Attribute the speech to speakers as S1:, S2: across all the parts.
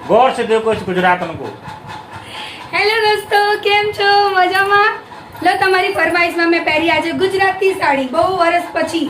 S1: गौर से देखो इस गुजरातन को।
S2: હેલો દોસ્તો, કેમ છો? મજામાં? લો તમારી ફરમાઈશમાં મેં પહેરી આજે ગુજરાતી સાડી બહુ વર્ષ પછી।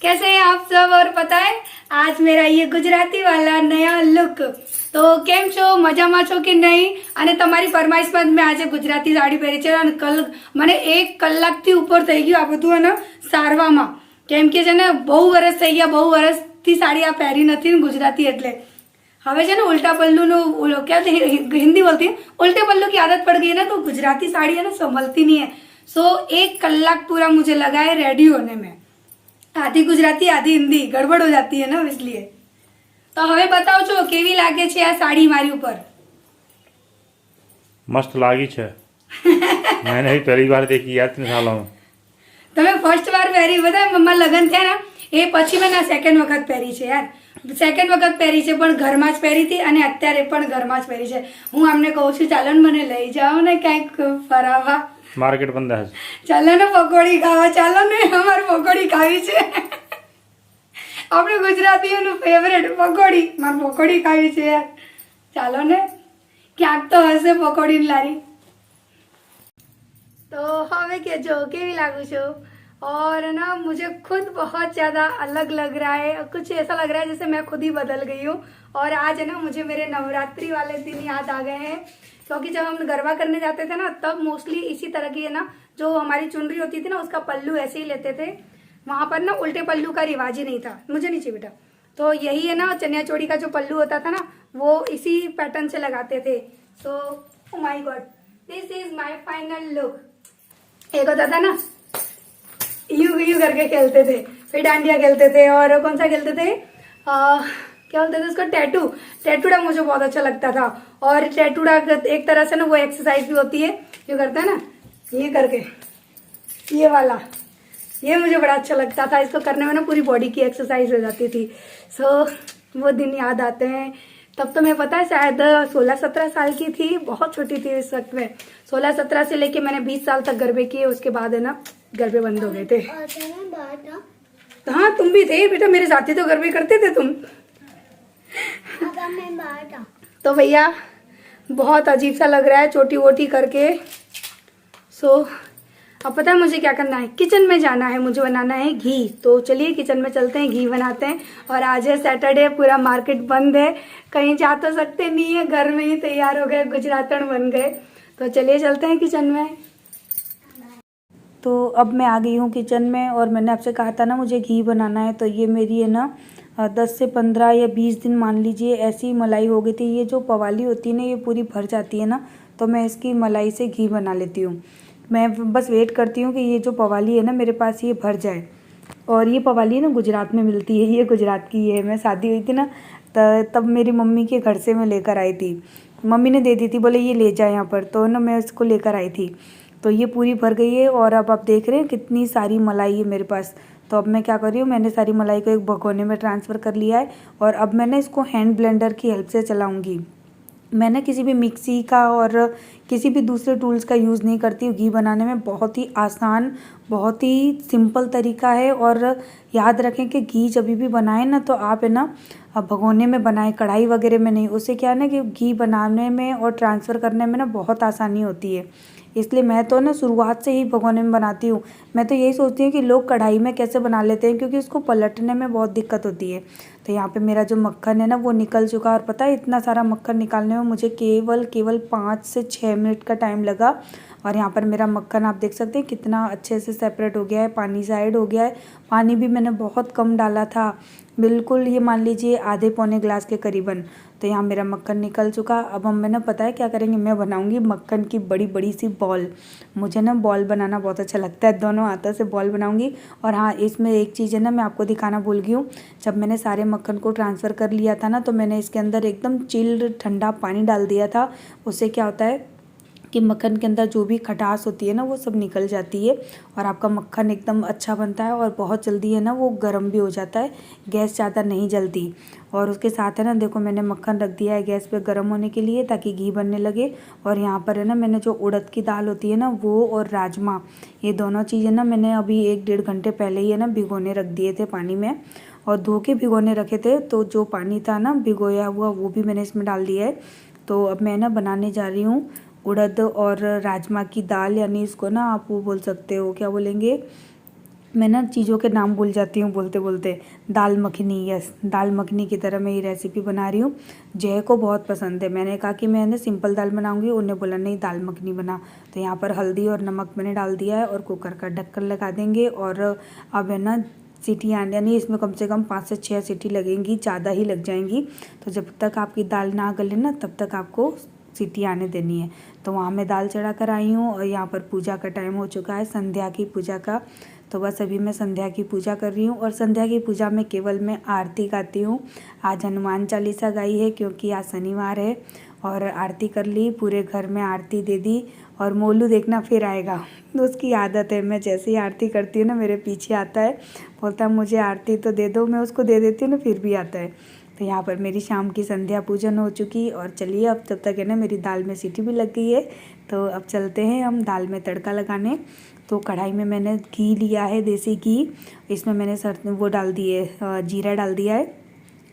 S2: कैसे हैं आप सब? और पता है आज मेरा ये गुजराती वाला नया लुक। तो केम छो? मजामा छो कि नहीं? અને તમારી ફરમાઈશ પર મેં આજે ગુજરાતી સાડી પહેરી છે અને મને 1 કલાકથી ઉપર થઈ ગયું આ બધું અને સારવામાં, કેમ કે છે ને બહુ વર્ષ થઈ ગયા, બહુ વર્ષથી સાડી આ પહેરી નથી ને ગુજરાતી, એટલે હવે છે ને ઉલ્ટા પલ્લુનું क्या हिंदी बोलती है, उल्टे पल्लू की आदत पड़ गई है ना, तो गुजराती साड़ी है ना संभलती नहीं है। सो 1 कलाक पूरा मुझे लगा है रेडी होने में। आधी गुजराती आधी हिंदी गड़बड़ हो जाती है ना, इसलिए। तो હવે બતાવો છો કેવી લાગે છે આ સાડી મારી ઉપર?
S1: मस्त लागी छे। मैंने ही पहली बार देखी यार 3 सालों में।
S2: તમે ફર્સ્ટ વાર પહેરી, બધા મમ્મા લગન થયા ને એ પછી મેં સેકન્ડ વખત પહેરી છે યાર। સેકન્ડ વખત પહેરી છે પણ ઘરમાં જ પહેરી હતી અને અત્યારે પણ ઘરમાં જ પહેરી છે। હું આમને કહું છું ચાલો ને મને લઈ જાઓ ને ક્યાંક ફરાવા,
S1: मार्केट बंद है।
S2: ચાલો ને પકોડી ખાવા, ચાલો ને અમારે પકોડી ખાવી છે। આપણે ગુજરાતીઓનું ફેવરેટ પકોડી, મારે પકોડી ખાવી છે યાર, ચાલો ને ક્યાંક તો હશે પકોડીની લારી। तो हमें क्या जो केवी लागू छो, और ना मुझे खुद बहुत ज़्यादा अलग लग रहा है, कुछ ऐसा लग रहा है जैसे मैं खुद ही बदल गई हूँ। और आज है ना मुझे मेरे नवरात्रि वाले दिन याद आ गए हैं, क्योंकि जब हम गरबा करने जाते थे ना तब मोस्टली इसी तरह की है ना, जो हमारी चुनरी होती थी ना उसका पल्लू ऐसे ही लेते थे। वहाँ पर ना उल्टे पल्लू का रिवाज ही नहीं था, मुझे नहीं चाहिए बेटा। तो यही है ना चनिया चोड़ी का जो पल्लू होता था ना वो इसी पैटर्न से लगाते थे। So oh my God, this is my final look. एक होता था ना यूं यूं करके खेलते थे, फिर डांडिया खेलते थे, और कौन सा खेलते थे, क्या बोलते थे उसको, टैटूड़ा मुझे बहुत अच्छा लगता था। और टैटूड़ा एक तरह से ना वो एक्सरसाइज भी होती है, जो करता है ना ये करके, ये वाला, ये मुझे बड़ा अच्छा लगता था। इसको करने में ना पूरी बॉडी की एक्सरसाइज हो जाती थी। सो वो दिन याद आते हैं। तब तो मैं पता है शायद 16-17 साल की थी, बहुत छोटी थी इस वक्त में। 16-17 से लेके मैंने 20 साल तक गरबे किए, उसके बाद है ना गरबे बंद हो गए थे। तो हाँ तुम भी थे बेटा, मेरे साथी तो गरबे करते थे तुम। तो भैया बहुत अजीब सा लग रहा है चोटी वोटी करके। सो अब पता है मुझे क्या करना है, किचन में जाना है, मुझे बनाना है घी। तो चलिए किचन में चलते हैं, घी बनाते हैं। और आज है सैटरडे, पूरा मार्केट बंद है, कहीं जा तो सकते नहीं है, घर में ही तैयार हो गए, गुजरातन बन गए। तो चलिए चलते हैं किचन में। तो अब मैं आ गई हूँ किचन में, और मैंने आपसे कहा था ना मुझे घी बनाना है। तो ये मेरी है ना 10 से 15 या 20 दिन मान लीजिए ऐसी मलाई हो गई थी। ये जो पवाली होती है ना ये पूरी भर जाती है ना, तो मैं इसकी मलाई से घी बना लेती हूँ। मैं बस वेट करती हूँ कि ये जो पवाली है ना मेरे पास ये भर जाए। और ये पवाली ना गुजरात में मिलती है, ये गुजरात की है। मैं शादी हुई थी ना तब मेरी मम्मी के घर से मैं लेकर आई थी, मम्मी ने दे दी थी, बोले ये ले जाए यहाँ पर, तो ना मैं उसको लेकर आई थी। तो ये पूरी भर गई है, और अब आप देख रहे हैं कितनी सारी मलाई है मेरे पास। तो अब मैं क्या कर रही हूँ, मैंने सारी मलाई को एक भगोने में ट्रांसफ़र कर लिया है, और अब मैं ना इसको हैंड ब्लेंडर की हेल्प से चलाऊँगी। मैं ना किसी भी मिक्सी का और किसी भी दूसरे टूल्स का यूज़ नहीं करती हूँ घी बनाने में। बहुत ही आसान, बहुत ही सिंपल तरीका है। और याद रखें कि घी जब भी बनाएं ना तो आप है ना भगोने में बनाएं, कढ़ाई वगैरह में नहीं। उससे क्या है ना कि घी बनाने में और ट्रांसफ़र करने में ना बहुत आसानी होती है। इसलिए मैं तो ना शुरुआत से ही भगोने में बनाती हूँ। मैं तो यही सोचती हूँ कि लोग कढ़ाई में कैसे बना लेते हैं, क्योंकि उसको पलटने में बहुत दिक्कत होती है। तो यहाँ पे मेरा जो मक्खन है ना वो निकल चुका, और पता है इतना सारा मक्खन निकालने में मुझे केवल 5 से 6 मिनट का टाइम लगा। और यहाँ पर मेरा मक्खन आप देख सकते हैं कितना अच्छे से सेपरेट हो गया है, पानी साइड हो गया है। पानी भी मैंने बहुत कम डाला था, बिल्कुल ये मान लीजिए आधे पौने ग्लास के करीबन। तो यहाँ मेरा मक्खन निकल चुका। अब हम मैं ना पता है क्या करेंगे, मैं बनाऊँगी मक्खन की बड़ी बड़ी सी बॉल। मुझे ना बॉल बनाना बहुत अच्छा लगता है, दोनों हाथों से बॉल बनाऊँगी। और हाँ, इसमें एक चीज़ है ना, मैं आपको दिखाना भूल गई हूँ। जब मैंने सारे मक्खन को ट्रांसफ़र कर लिया था ना, तो मैंने इसके अंदर एकदम चिल्ड ठंडा पानी डाल दिया था। उससे क्या होता है कि मक्खन के अंदर जो भी खटास होती है ना, वो सब निकल जाती है और आपका मक्खन एकदम अच्छा बनता है। और बहुत जल्दी है ना वो गर्म भी हो जाता है, गैस ज़्यादा नहीं जलती। और उसके साथ है ना, देखो मैंने मक्खन रख दिया है गैस पे गर्म होने के लिए, ताकि घी बनने लगे। और यहाँ पर है ना, मैंने जो उड़द की दाल होती है ना, वो और राजमा, ये दोनों चीज़ें ना मैंने अभी 1-1.5 घंटे पहले ही है ना भिगोने रख दिए थे पानी में, और धो के भिगोने रखे थे। तो जो पानी था ना भिगोया हुआ, वो भी मैंने इसमें डाल दिया है। तो अब मैं ना बनाने जा रही हूँ उड़द और राजमा की दाल, यानी इसको ना आप वो बोल सकते हो, क्या बोलेंगे, मैं ना चीज़ों के नाम भूल जाती हूँ बोलते बोलते। दाल मखनी, यस, दाल मखनी की तरह मैं ये रेसिपी बना रही हूँ। जय को बहुत पसंद है। मैंने कहा कि मैं ना सिंपल दाल बनाऊँगी, उन्हें बोला नहीं दाल मखनी बना। तो यहाँ पर हल्दी और नमक मैंने डाल दिया है और कुकर का ढक्कन लगा देंगे। और अब है ना सीटी आने, यानी इसमें कम से कम 5 से 6 सीटी लगेंगी, ज़्यादा ही लग जाएंगी। तो जब तक आपकी दाल ना गले ना, तब तक आपको सीटी आने देनी है। तो वहाँ मैं दाल चढ़ा कर आई हूँ और यहाँ पर पूजा का टाइम हो चुका है, संध्या की पूजा का। तो बस अभी मैं संध्या की पूजा कर रही हूँ। और संध्या की पूजा में केवल मैं आरती गाती हूँ। आज हनुमान चालीसा गाई है क्योंकि आज शनिवार है। और आरती कर ली, पूरे घर में आरती दे दी। और मोलू देखना फिर आएगा, तो उसकी आदत है, मैं जैसे ही आरती करती हूँ ना, मेरे पीछे आता है, बोलता है मुझे आरती तो दे दो। मैं उसको दे देती हूँ ना, फिर भी आता है। तो यहाँ पर मेरी शाम की संध्या पूजन हो चुकी। और चलिए अब तब तक है ना मेरी दाल में सीटी भी लग गई है। तो अब चलते हैं हम दाल में तड़का लगाने। तो कढ़ाई में मैंने घी लिया है, देसी घी। इसमें मैंने वो डाल दिए, जीरा डाल दिया है,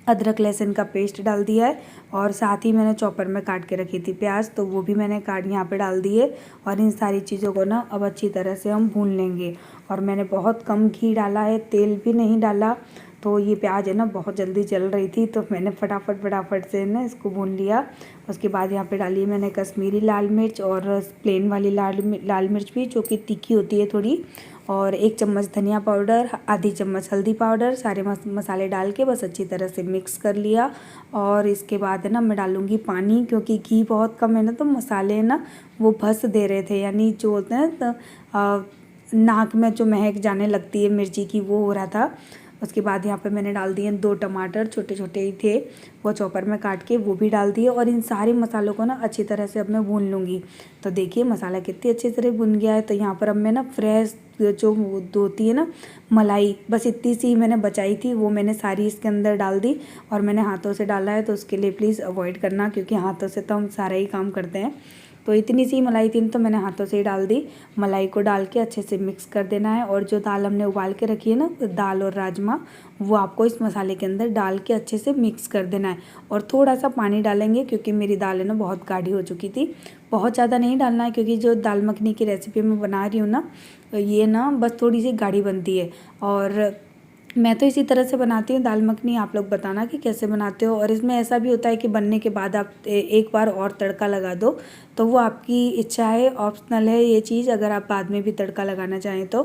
S2: अदरक लहसुन का पेस्ट डाल दिया है। और साथ ही मैंने चॉपर में काट के रखी थी प्याज, तो वो भी मैंने काट यहाँ पे डाल दिए। और इन सारी चीज़ों को ना अब अच्छी तरह से हम भून लेंगे। और मैंने बहुत कम घी डाला है, तेल भी नहीं डाला। तो ये प्याज है ना बहुत जल्दी जल रही थी, तो मैंने फटाफट से ना इसको भून लिया। उसके बाद यहाँ पे डाली मैंने कश्मीरी लाल मिर्च और प्लेन वाली लाल मिर्च भी, जो कि तीखी होती है थोड़ी। और 1 चम्मच धनिया पाउडर, आधी चम्मच हल्दी पाउडर, सारे मसाले डाल के बस अच्छी तरह से मिक्स कर लिया। और इसके बाद है ना मैं डालूँगी पानी, क्योंकि घी बहुत कम है ना, तो मसाले ना वो भस दे रहे थे, यानी जो होते हैं ना नाक में जो महक जाने लगती है मिर्ची की, वो हो रहा था। उसके बाद यहाँ पे मैंने डाल दिए 2 टमाटर, छोटे छोटे ही थे, वो चॉपर में काट के वो भी डाल दिए। और इन सारे मसालों को ना अच्छी तरह से अब मैं भून लूँगी। तो देखिए मसाला कितनी अच्छी तरह भुन गया है। तो यहाँ पर अब मैं ना फ्रेश जो होती है ना मलाई, बस इतनी सी मैंने बचाई थी, वो मैंने सारी इसके अंदर डाल दी। और मैंने हाथों से डाला है, तो उसके लिए प्लीज़ अवॉइड करना, क्योंकि हाथों से तो हम सारा ही काम करते हैं। तो इतनी सी मलाई थी, तो मैंने हाथों से ही डाल दी। मलाई को डाल के अच्छे से मिक्स कर देना है। और जो दाल हमने उबाल के रखी है ना, दाल और राजमा, वो आपको इस मसाले के अंदर डाल के अच्छे से मिक्स कर देना है। और थोड़ा सा पानी डालेंगे, क्योंकि मेरी दाल है ना बहुत गाढ़ी हो चुकी थी। बहुत ज़्यादा नहीं डालना है, क्योंकि जो दाल मखनी की रेसिपी मैं बना रही हूँ ना, ये ना बस थोड़ी सी गाढ़ी बनती है। और मैं तो इसी तरह से बनाती हूँ दाल मखनी, आप लोग बताना कि कैसे बनाते हो। और इसमें ऐसा भी होता है कि बनने के बाद आप एक बार और तड़का लगा दो, तो वो आपकी इच्छा है, ऑप्शनल है ये चीज़, अगर आप बाद में भी तड़का लगाना चाहें तो।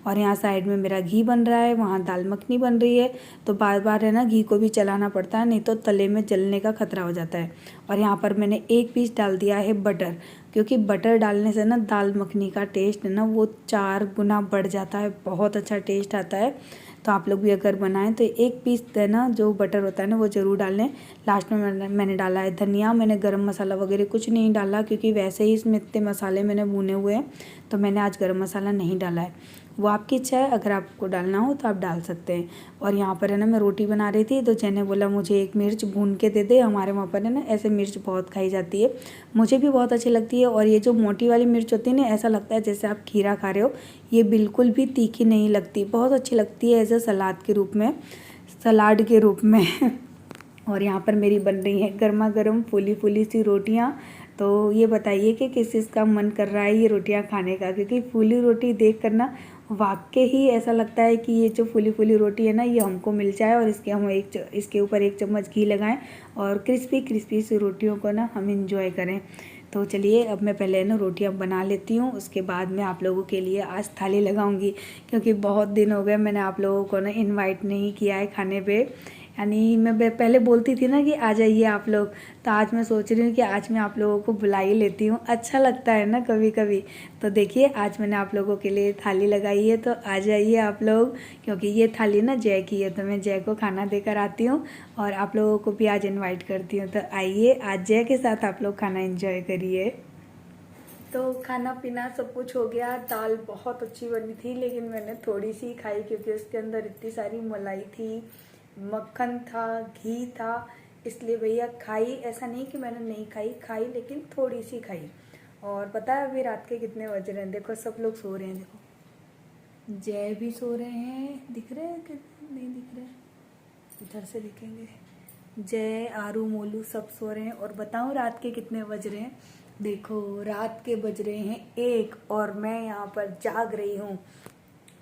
S2: और यहाँ साइड में मेरा घी बन रहा है, वहाँ दाल मखनी बन रही है। तो बार बार है ना घी को भी चलाना पड़ता है, नहीं तो तले में जलने का खतरा हो जाता है। और यहाँ पर मैंने 1 पीस डाल दिया है बटर, क्योंकि बटर डालने से ना दाल मखनी का टेस्ट है ना वो 4 गुना बढ़ जाता है, बहुत अच्छा टेस्ट आता है। तो आप लोग भी अगर बनाएं तो 1 पीस है ना जो बटर होता है ना, वो ज़रूर डालें। लास्ट में मैंने डाला है धनिया, मैंने गरम मसाला वगैरह कुछ नहीं डाला, क्योंकि वैसे ही इसमें इतने मसाले मैंने भुने हुए हैं, तो मैंने आज गरम मसाला नहीं डाला है। वो आपकी इच्छा है, अगर आपको डालना हो तो आप डाल सकते हैं। और यहाँ पर है ना मैं रोटी बना रही थी, तो जैने बोला मुझे 1 मिर्च भून के दे दे। हमारे वहाँ पर है ना ऐसे मिर्च बहुत खाई जाती है, मुझे भी बहुत अच्छी लगती है। और ये जो मोटी वाली मिर्च होती है ना, ऐसा लगता है जैसे आप खीरा खा रहे हो। ये बिल्कुल भी तीखी नहीं लगती, बहुत अच्छी लगती है एज ए सलाद के रूप में, सलाद के रूप में। और यहाँ पर मेरी बन रही है गर्मा गर्म फूली फूली सी रोटियाँ। तो ये बताइए कि किस चीज़ का मन कर रहा है ये रोटियाँ खाने का, क्योंकि फूली रोटी देख कर ना वाकई ही ऐसा लगता है कि ये जो फूली फूली रोटी है ना, ये हमको मिल जाए और इसके ऊपर 1 चम्मच घी लगाएं और क्रिस्पी सी रोटियों को ना हम इंजॉय करें। तो चलिए अब मैं पहले ना रोटियां बना लेती हूँ, उसके बाद मैं आप लोगों के लिए आज थाली लगाऊंगी, क्योंकि बहुत दिन हो गए मैंने आप लोगों को ना इनवाइट नहीं किया है खाने पे। यानी मैं पहले बोलती थी ना कि आ जाइए आप लोग, तो आज मैं सोच रही हूँ कि आज मैं आप लोगों को बुला ही लेती हूँ। अच्छा लगता है ना कभी कभी। तो देखिए आज मैंने आप लोगों के लिए थाली लगाई है, तो आ जाइए आप लोग, क्योंकि ये थाली ना जय की है, तो मैं जय को खाना देकर आती हूँ और आप लोगों को भी आज इन्वाइट करती हूँ। तो आइए आज जय के साथ आप लोग खाना एंजॉय करिए। तो खाना पीना सब कुछ हो गया। दाल बहुत अच्छी बनी थी, लेकिन मैंने थोड़ी सी खाई क्योंकि उसके अंदर इतनी सारी मलाई थी, मक्खन था, घी था, इसलिए भैया खाई। ऐसा नहीं कि मैंने नहीं खाई लेकिन थोड़ी सी खाई। और पता है अभी रात के कितने बज रहे हैं? देखो सब लोग सो रहे हैं। देखो जय भी सो रहे हैं, दिख रहे हैं कि नहीं दिख रहे? इधर से दिखेंगे। जय, आरू, मोलू सब सो रहे हैं। और बताऊं रात के कितने बज रहे हैं? देखो रात के बज रहे हैं 1 और मैं यहाँ पर जाग रही हूँ।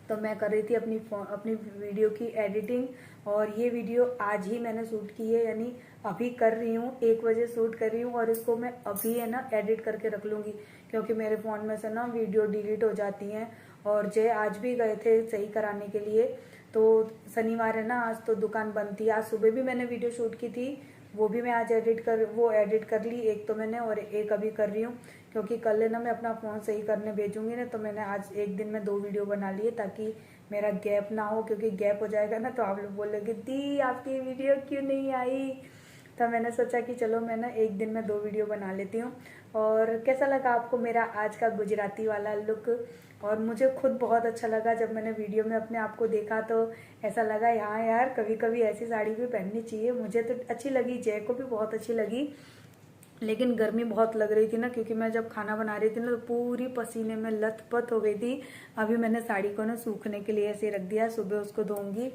S2: तो मैं कर रही थी अपनी वीडियो की एडिटिंग, और ये वीडियो आज ही मैंने शूट की है, यानी अभी कर रही हूँ। 1 बजे शूट कर रही हूँ और इसको मैं अभी है ना एडिट करके रख लूँगी, क्योंकि मेरे फ़ोन में से ना वीडियो डिलीट हो जाती हैं। और जय आज भी गए थे सही कराने के लिए। तो शनिवार है ना, आज तो दुकान बंद थी। आज सुबह भी मैंने वीडियो शूट की थी, वो भी मैं आज एडिट कर ली। एक तो मैंने और एक अभी कर रही हूँ, क्योंकि कल है ना मैं अपना फ़ोन सही करने भेजूंगी ना, तो मैंने आज एक दिन में 2 वीडियो बना लिए ताकि मेरा गैप ना हो, क्योंकि गैप हो जाएगा ना तो आप लोग बोलोगे दी आपकी वीडियो क्यों नहीं आई। तो मैंने सोचा कि चलो मैं ना एक दिन में 2 वीडियो बना लेती हूँ। और कैसा लगा आपको मेरा आज का गुजराती वाला लुक? और मुझे खुद बहुत अच्छा लगा जब मैंने वीडियो में अपने आप को देखा, तो ऐसा लगा हाँ यार कभी कभी ऐसी साड़ी भी पहननी चाहिए। मुझे तो अच्छी लगी, जय को भी बहुत अच्छी लगी, लेकिन गर्मी बहुत लग रही थी ना, क्योंकि मैं जब खाना बना रही थी ना तो पूरी पसीने में लथपथ हो गई थी। अभी मैंने साड़ी को ना सूखने के लिए ऐसे रख दिया, सुबह उसको धोऊंगी।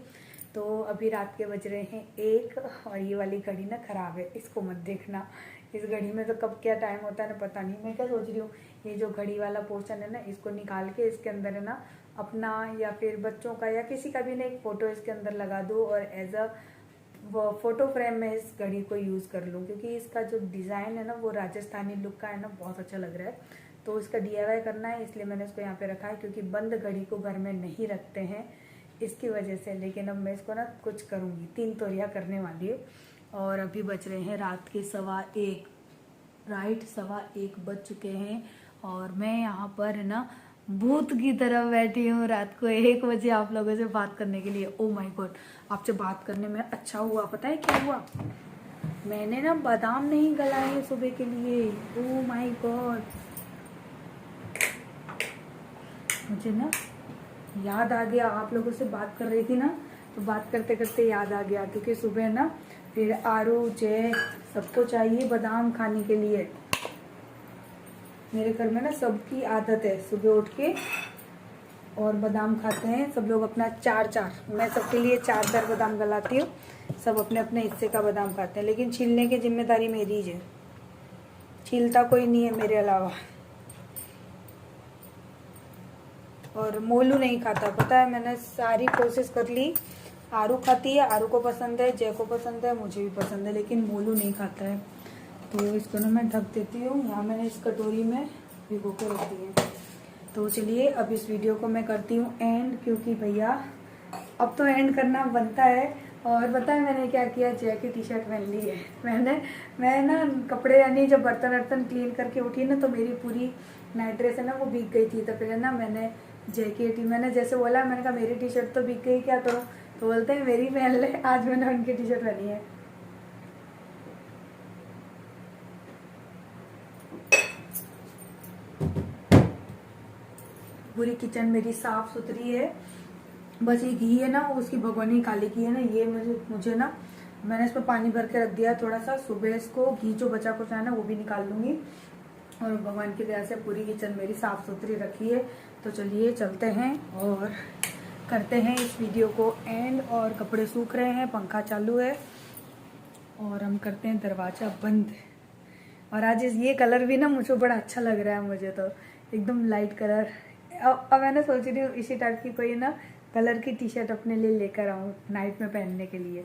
S2: तो अभी रात के बज रहे हैं 1 और ये वाली घड़ी ना खराब है, इसको मत देखना। इस घड़ी में तो कब क्या टाइम होता है ना पता नहीं। मैं क्या सोच रही हूँ, ये जो घड़ी वाला पोर्शन है ना इसको निकाल के इसके अंदर है ना अपना या फिर बच्चों का या किसी का भी ना एक फ़ोटो इसके अंदर लगा दूँ, और एज अ वो फोटो फ्रेम में इस घड़ी को यूज़ कर लूँ, क्योंकि इसका जो डिज़ाइन है ना वो राजस्थानी लुक का है ना, बहुत अच्छा लग रहा है। तो इसका DIY करना है, इसलिए मैंने इसको यहाँ पे रखा है, क्योंकि बंद घड़ी को घर में नहीं रखते हैं इसकी वजह से। लेकिन अब मैं इसको ना कुछ करूँगी, 3 तोरिया करने वाली हूँ। और अभी बज रहे हैं रात के 1:15, राइट 1:15 बज चुके हैं। और मैं यहाँ पर है ना भूत की तरह बैठी हूँ रात को 1 बजे आप लोगों से बात करने के लिए। ओ माय गॉड, आपसे बात करने में अच्छा हुआ। पता है क्या हुआ? मैंने ना बादाम नहीं गलाए सुबह के लिए। ओ माय गॉड, मुझे ना याद आ गया, आप लोगों से बात कर रही थी ना, तो बात करते करते याद आ गया, क्योंकि सुबह ना फिर आरू, जय सबको चाहिए बादाम खाने के लिए। मेरे घर में ना सबकी आदत है सुबह उठ के और बादाम खाते हैं सब लोग अपना 4-4। मैं सबके लिए 4-4 बादाम गलाती हूँ, सब अपने अपने हिस्से का बादाम खाते हैं, लेकिन छीलने की जिम्मेदारी मेरी है, छीलता कोई नहीं है मेरे अलावा। और मोलू नहीं खाता, पता है मैंने सारी कोशिश कर ली। आरू खाती है, आरू को पसंद है, जय को पसंद है, मुझे भी पसंद है, लेकिन मोलू नहीं खाता है। तो इसको ना मैं ढक देती हूँ, यहाँ मैंने इस कटोरी में भिगो के रख दी है। तो चलिए अब इस वीडियो को मैं करती हूँ एंड, क्योंकि भैया अब तो एंड करना बनता है। और पता है मैंने क्या किया? जय की टी-शर्ट पहन ली है मैं ना कपड़े, यानी जब बर्तन वर्तन क्लीन करके उठी ना तो मेरी पूरी नाइट ड्रेस है ना वो भीग गई थी। तो फिर ना मैंने जय की मैंने जैसे बोला, मैंने कहा मेरी टी-शर्ट तो भीग गई, क्या करूँ? तो बोलते हैं मेरी पहन ले। आज मैंने उनकी टी-शर्ट पहनी है। पूरी किचन मेरी साफ सुथरी है, बस ये घी है ना उसकी भगोनी काली की है ना, ये मुझे ना मैंने इसमें पानी भर के रख दिया थोड़ा सा। सुबह इसको घी जो बचा कुचा है ना वो भी निकाल लूंगी। और भगवान की दया से पूरी किचन मेरी साफ सुथरी रखी है। तो चलिए चलते हैं और करते हैं इस वीडियो को एंड। और कपड़े सूख रहे हैं, पंखा चालू है और हम करते हैं दरवाजा बंद। और आज ये कलर भी ना मुझे बड़ा अच्छा लग रहा है, मुझे तो एकदम लाइट कलर। अब मैंने सोच रही हूँ इसी टाइप की कोई ना कलर की टी-शर्ट अपने लिए लेकर आऊँ नाइट में पहनने के लिए।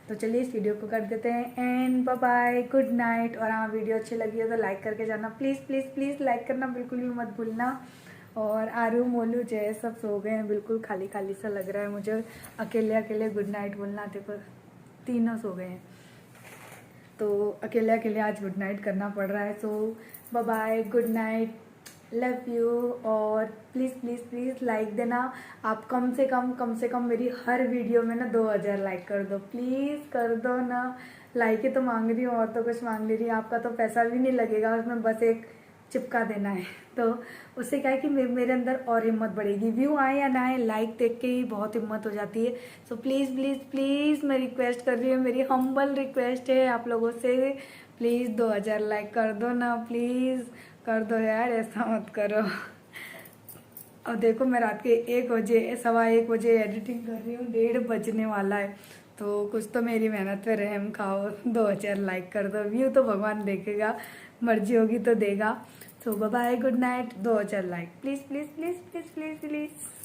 S2: तो चलिए इस वीडियो को कर देते हैं and bye bye, good night. और हाँ वीडियो अच्छी लगी हो तो लाइक करके जाना, प्लीज़ प्लीज़ प्लीज़ लाइक करना बिल्कुल भी मत भूलना। और आरू, मोलू, जय सब सो गए हैं, बिल्कुल खाली खाली सा लग रहा है मुझे, अकेले अकेले गुड नाइट बोलना। देखो तीनों सो गए हैं, तो अकेले अकेले आज गुड नाइट करना पड़ रहा है। So bye bye, good night, love you. और प्लीज़ प्लीज़ प्लीज़ लाइक देना। आप कम से कम मेरी हर वीडियो में ना 2000 लाइक कर दो, प्लीज़ कर दो ना। लाइक ही तो मांग रही हूँ और तो कुछ मांग ले रही हूँ, आपका तो पैसा भी नहीं लगेगा, उसमें बस एक चिपका देना है। तो उससे क्या है कि मेरे अंदर और हिम्मत बढ़ेगी। व्यू आए या ना आए, लाइक देख के ही बहुत हिम्मत हो जाती है। सो प्लीज़ प्लीज़ प्लीज़ मैं रिक्वेस्ट कर रही हूँ, मेरी हम्बल रिक्वेस्ट है आप लोगों से, प्लीज़ 2000 लाइक कर दो ना, प्लीज़ कर दो यार, ऐसा मत करो। और देखो मैं रात के 1 बजे 1:15 बजे एडिटिंग कर रही हूँ, 1:30 बजने वाला है। तो कुछ तो मेरी मेहनत पे रहम खाओ, 2000 लाइक कर दो। व्यू तो भगवान देखेगा, मर्जी होगी तो देगा। So bye bye, good night, 2000 like please please please please please please.